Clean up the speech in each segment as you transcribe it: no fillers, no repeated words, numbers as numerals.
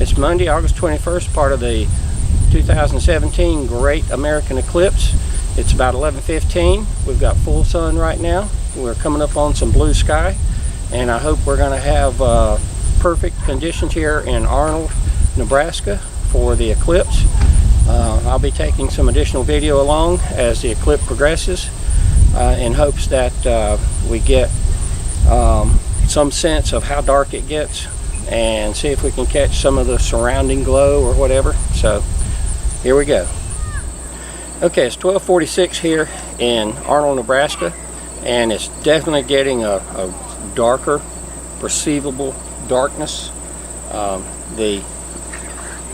It's Monday, August 21st, part of the 2017 Great American Eclipse. It's about 11:15. We've got full sun right now. We're coming up on some blue sky, and I hope we're going to have perfect conditions here in Arnold, Nebraska for the eclipse. I'll be taking some additional video along as the eclipse progresses in hopes that we get some sense of how dark it gets and see if we can catch some of the surrounding glow or whatever. So here we go. Okay, it's 12:46 here in Arnold, Nebraska, and it's definitely getting a darker, perceivable darkness. The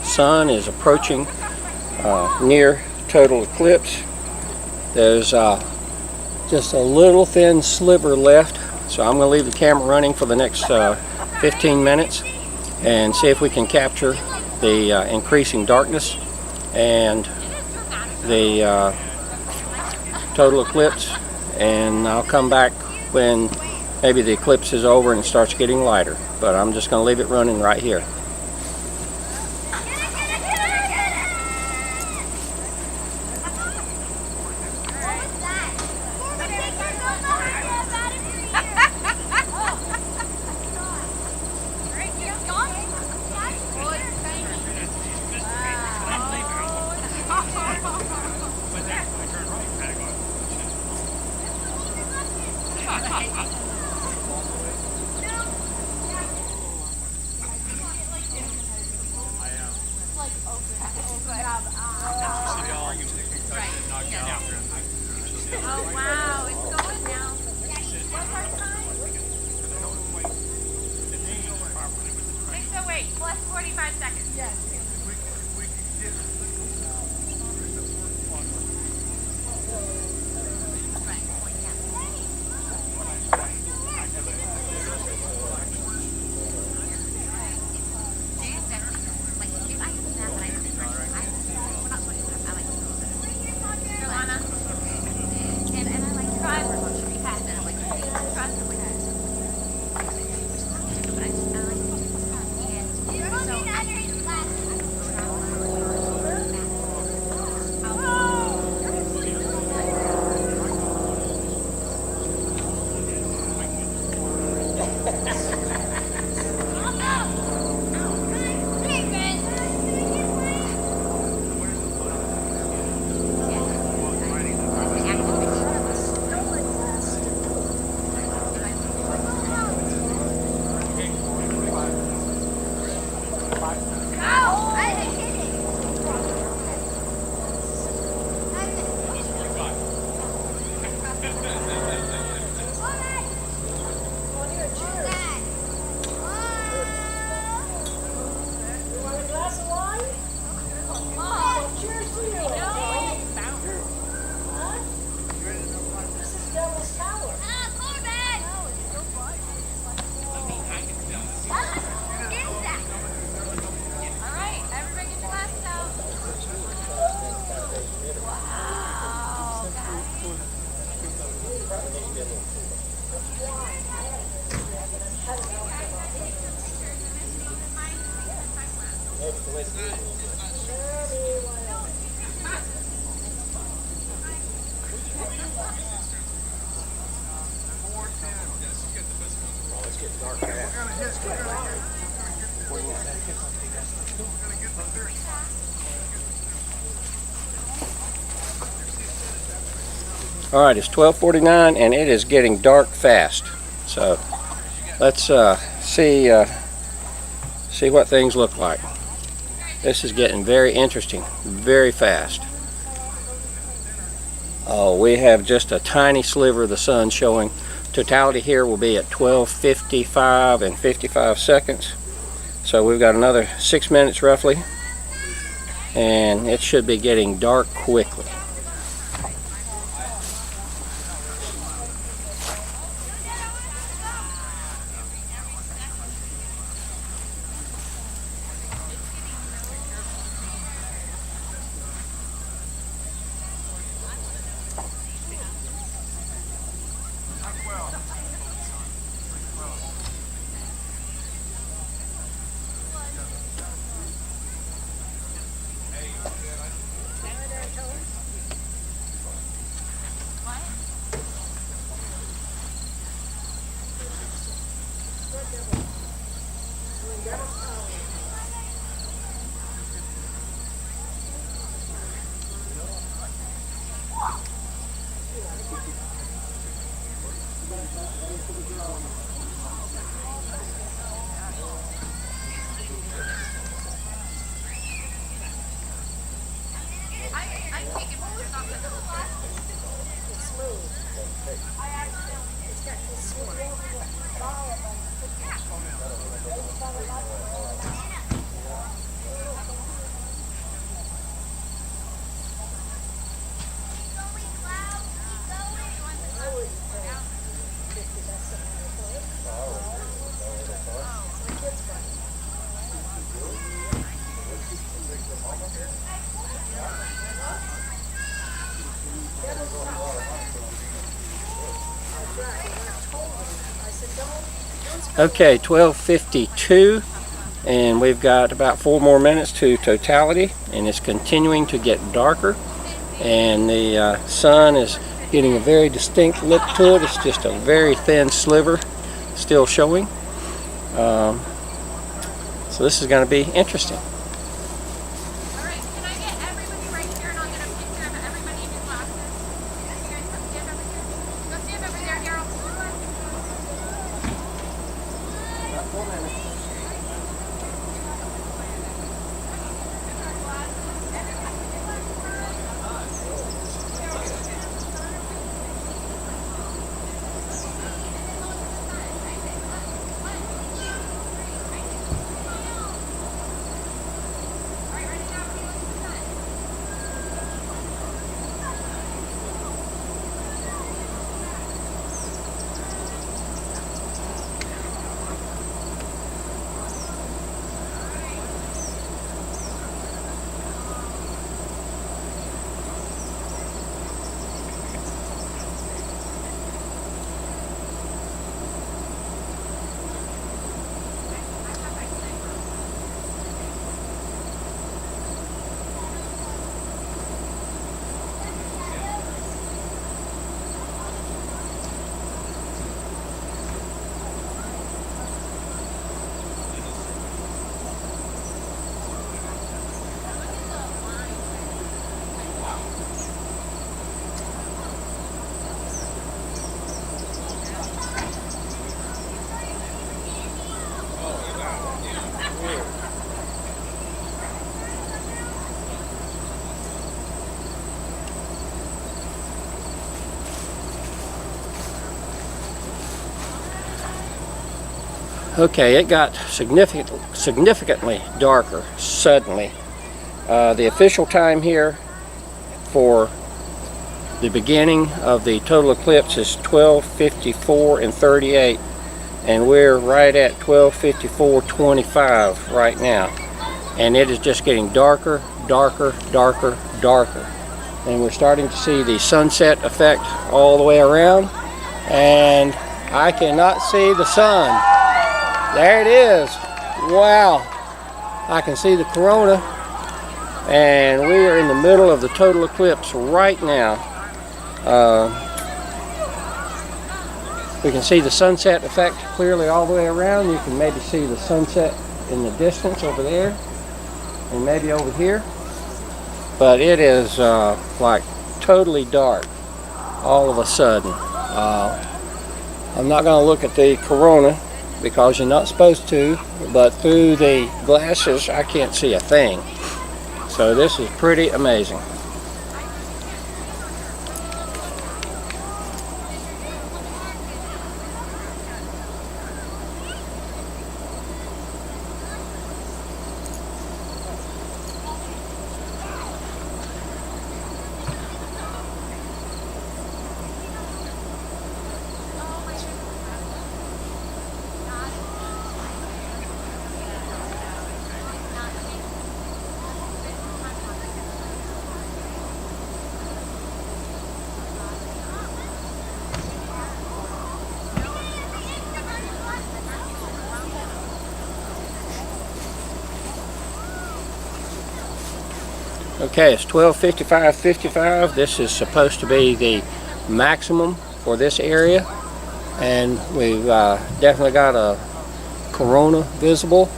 sun is approaching near total eclipse. There's just a little thin sliver left, so I'm going to leave the camera running for the next 15 minutes and see if we can capture the increasing darkness and the total eclipse, and I'll come back when maybe the eclipse is over and it starts getting lighter, but I'm just going to leave it running right here. Oh wow, it's going now. What's our time? 6:08 plus 45 seconds. Yes. All right, it's 12:49 and it is getting dark fast. So let's see what things look like. This is getting very interesting, very fast. Oh, we have just a tiny sliver of the sun showing. Totality here will be at 12:55 and 55 seconds. So we've got another 6 minutes roughly, and it should be getting dark quickly. Okay, 12:52, and we've got about 4 more minutes to totality, and it's continuing to get darker, and the sun is getting a very distinct look to it. It's just a very thin sliver still showing. So this is going to be interesting. All right, can I get everybody right here and I'll get a picture of everybody in your glasses? You guys come stand over here. Go stand over there, Daryl. Okay, it got significantly darker suddenly. The official time here for the beginning of the total eclipse is 12:54 and 38, and we're right at 12:54:25 right now, and it is just getting darker, darker, darker, darker, and we're starting to see the sunset effect all the way around, and I cannot see the sun. There it is. Wow. I can see the corona, and we are in the middle of the total eclipse right now. We can see the sunset effect clearly all the way around. You can maybe see the sunset in the distance over there and maybe over here, but it is like totally dark all of a sudden. I'm not going to look at the corona because you're not supposed to, but through the glasses I can't see a thing. So this is pretty amazing. Okay, it's 12:55:55. This is supposed to be the maximum for this area, and we've definitely got a corona visible,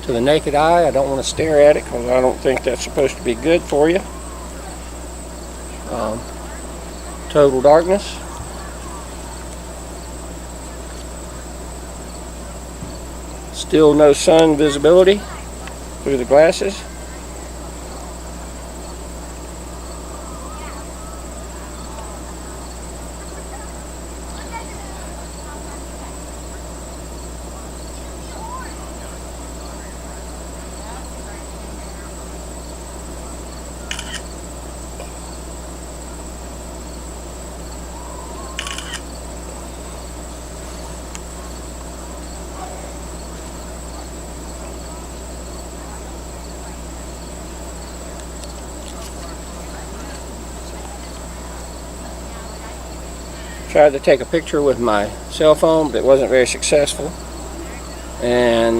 to the naked eye. I don't want to stare at it because I don't think that's supposed to be good for you. Total darkness. Still no sun visibility through the glasses. Tried to take a picture with my cell phone, but it wasn't very successful. And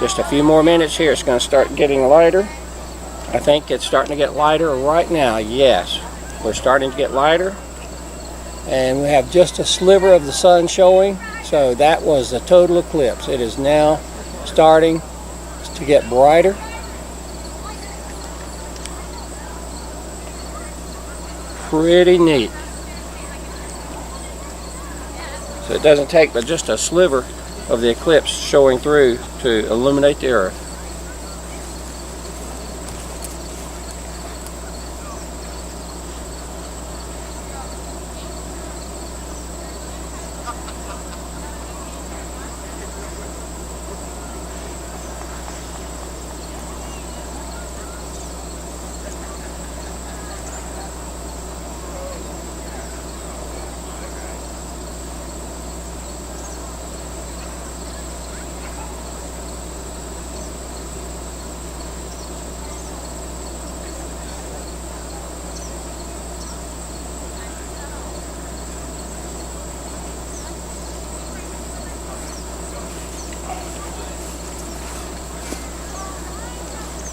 just a few more minutes here, it's going to start getting lighter. I think it's starting to get lighter right now. Yes, we're starting to get lighter. And we have just a sliver of the sun showing. So that was the total eclipse. It is now starting to get brighter. Pretty neat. So it doesn't take but just a sliver of the eclipse showing through to illuminate the earth.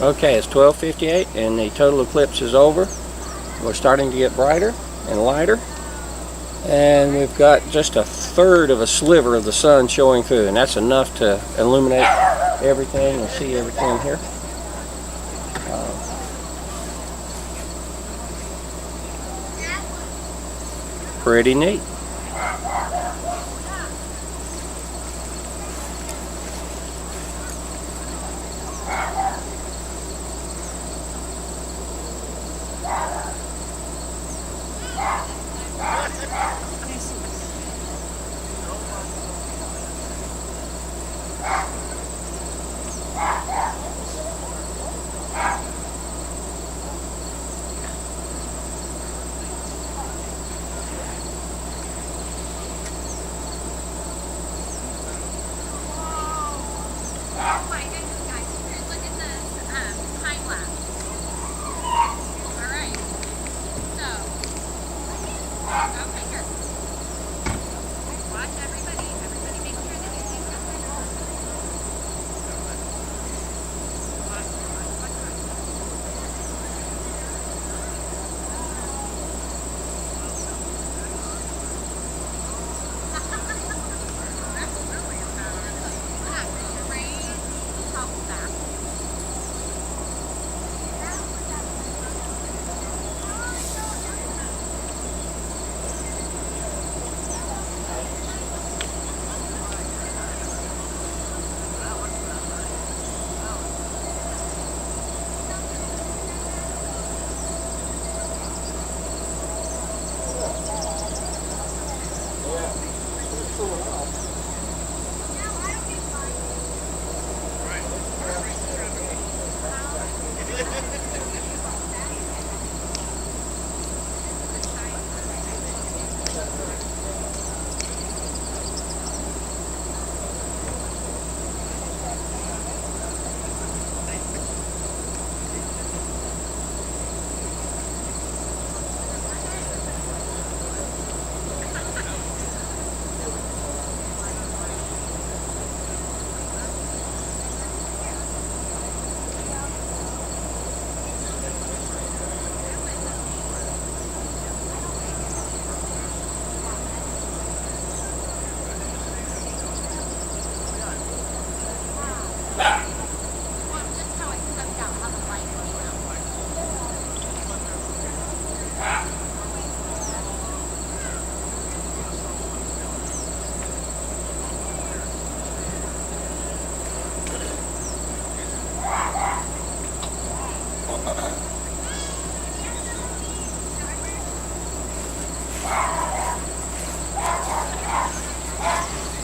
Okay, it's 12:58 and the total eclipse is over. We're starting to get brighter and lighter. And we've got just a third of a sliver of the sun showing through, and that's enough to illuminate everything and see everything here. Pretty neat. Oh my goodness, guys. Here's, look at this time lapse. Alright. So. Okay, here. Watch everybody. Everybody make sure that you see something. That's really about it. Rain, how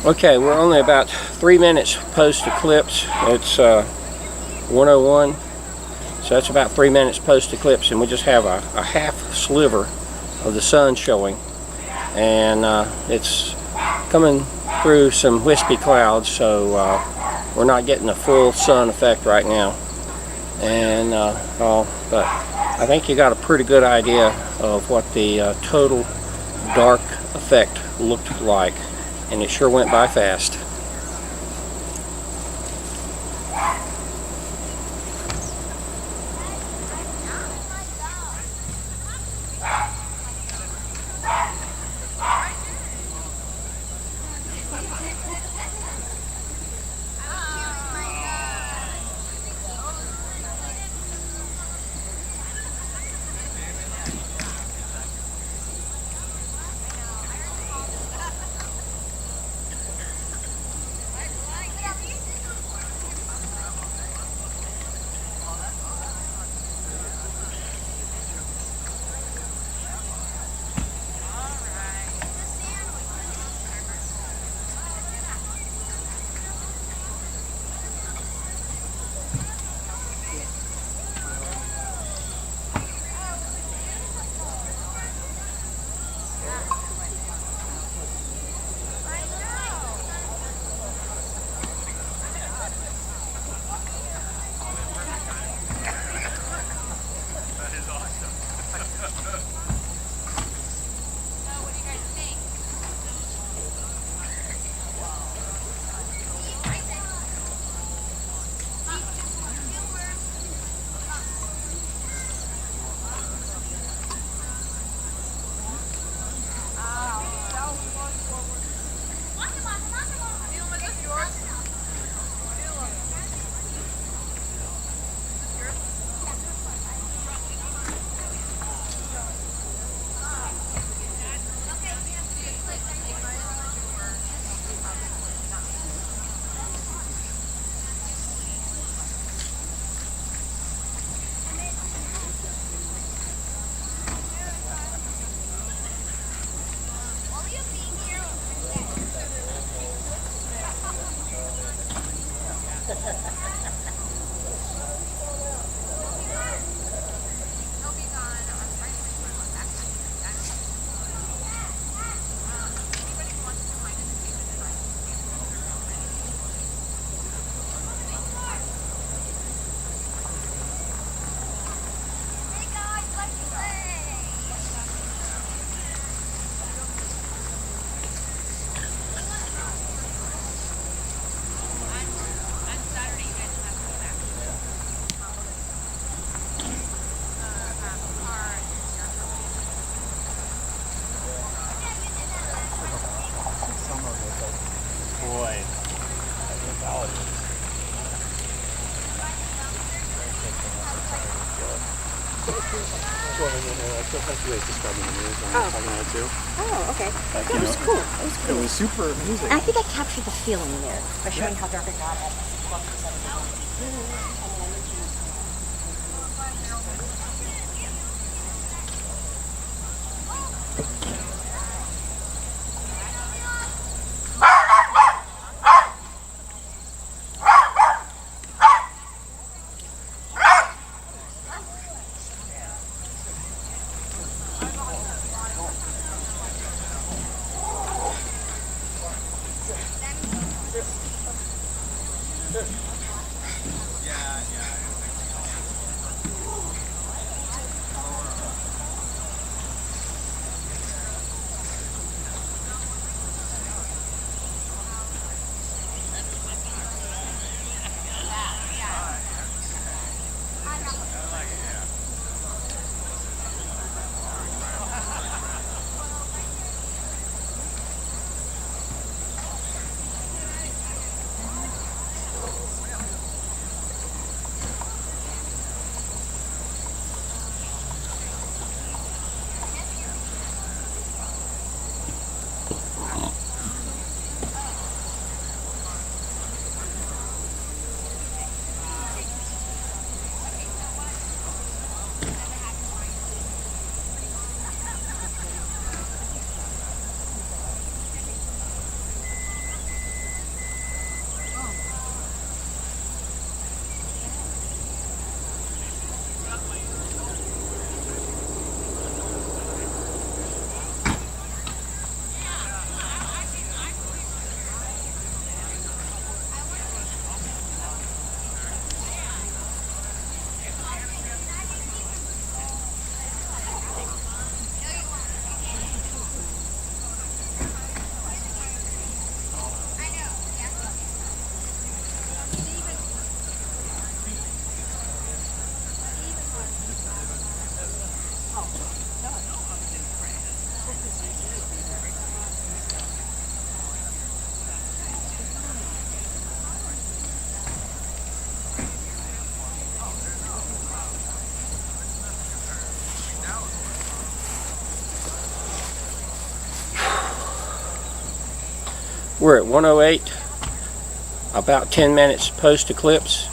Okay, we're only about 3 minutes post-eclipse. It's 1:01, so that's about 3 minutes post-eclipse, and we just have a half sliver of the sun showing, and it's coming through some wispy clouds, so we're not getting a full sun effect right now. And but I think you got a pretty good idea of what the total dark effect looked like, and it sure went by fast. Oh, okay. That was cool. That was cool. It was super amazing. And I think I captured the feeling there by showing how dark it got at We're at 108, about 10 minutes post-eclipse.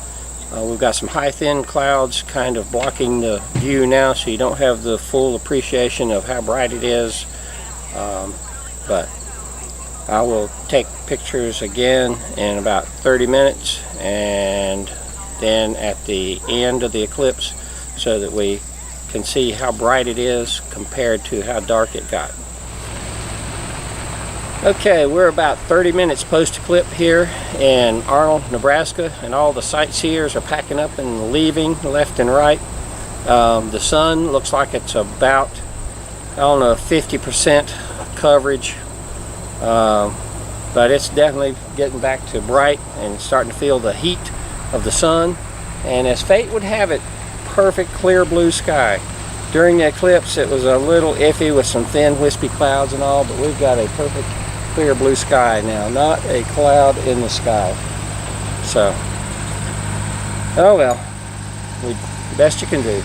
We've got some high thin clouds kind of blocking the view now, so you don't have the full appreciation of how bright it is. But I will take pictures again in about 30 minutes and then at the end of the eclipse so that we can see how bright it is compared to how dark it got. Okay, we're about 30 minutes post-eclipse here in Arnold, Nebraska, and all the sightseers are packing up and leaving left and right. The sun looks like it's about, I don't know, 50% coverage, but it's definitely getting back to bright and starting to feel the heat of the sun. And as fate would have it, perfect clear blue sky. During the eclipse it was a little iffy with some thin wispy clouds and all, but we've got a perfect clear blue sky now, not a cloud in the sky. So, oh well, best you can do.